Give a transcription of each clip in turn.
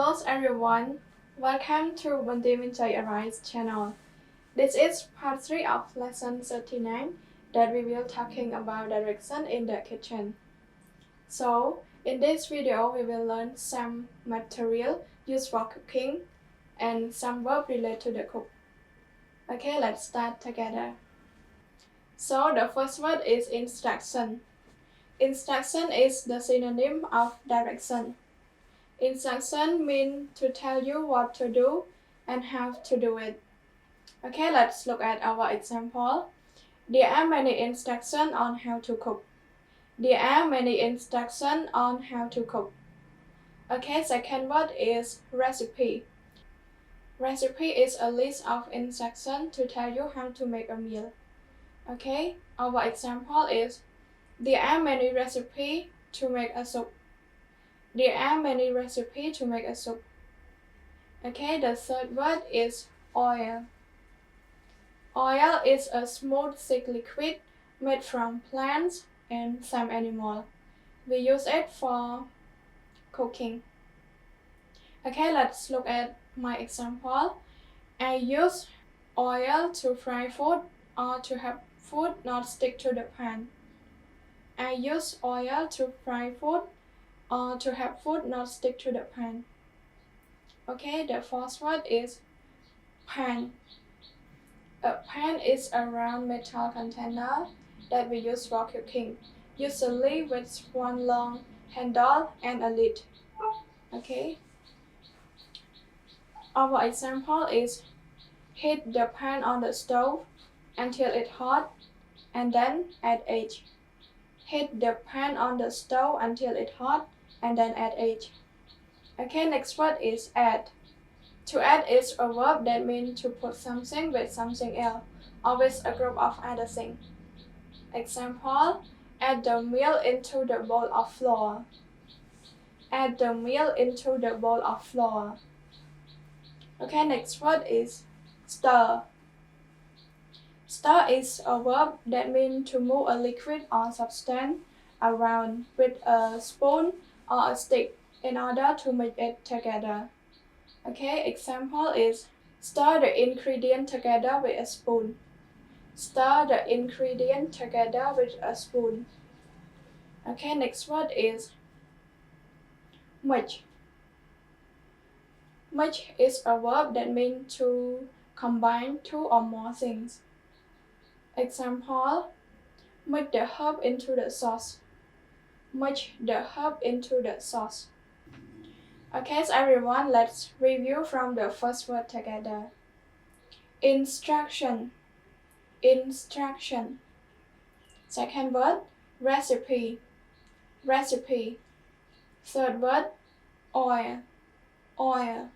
Hello everyone, welcome to Bunty Arise channel. This is part 3 of lesson 39 that we will talking about direction in the kitchen. So, in this video we will learn some material used for cooking and some verb related to the cook. Okay, let's start together. So, the first word is instruction. Instruction is the synonym of direction. Instruction means to tell you what to do and how to do it. Okay, let's look at our example. There are many instructions on how to cook. There are many instructions on how to cook. Okay, second word is recipe. Recipe is a list of instructions to tell you how to make a meal. Okay, our example is there are many recipes to make a soup. There are many recipes to make a soup. Okay, the third word is oil. Oil is a smooth thick liquid made from plants and some animals. We use it for cooking. Okay, let's look at my example. I use oil to fry food or to have food not stick to the pan. I use oil to fry food or to have food not stick to the pan. Okay, the fourth word is pan. A pan is a round metal container that we use for cooking, usually with one long handle and a lid. Okay. Our example is heat the pan on the stove until it's hot and then add egg. Heat the pan on the stove until it's hot and then add egg. Okay, next word is add. To add is a verb that means to put something with something else, or with a group of other things. Example, add the milk into the bowl of flour. Add the milk into the bowl of flour. Okay, next word is stir. Stir is a verb that means to move a liquid or substance around with a spoon or a stick in order to mix it together. Okay, example is stir the ingredient together with a spoon. Stir the ingredient together with a spoon. Okay, next word is mix. Mix is a verb that means to combine two or more things. Example, mix the herb into the sauce. Mix the herb into the sauce. Okay, so everyone, let's review from the first word together. Instruction. Instruction. Second word, recipe. Recipe. Third word, oil. Oil.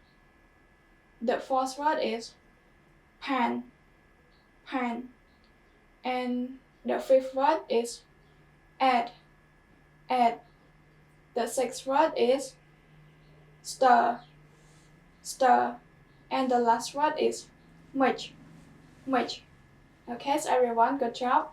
The fourth word is pan. Pan. And the fifth word is add. Add. The sixth word is stir. Stir. And the last word is mix. Mix. Okay, so everyone, good job.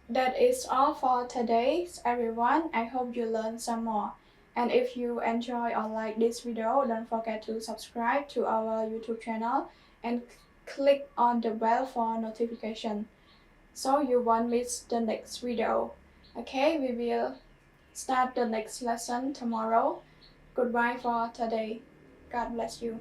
That is all for today, everyone. I hope you learned some more. And if you enjoy or like this video, don't forget to subscribe to our YouTube channel and click on the bell for notification so you won't miss the next video. Okay, we will start the next lesson tomorrow. Goodbye for today. God bless you.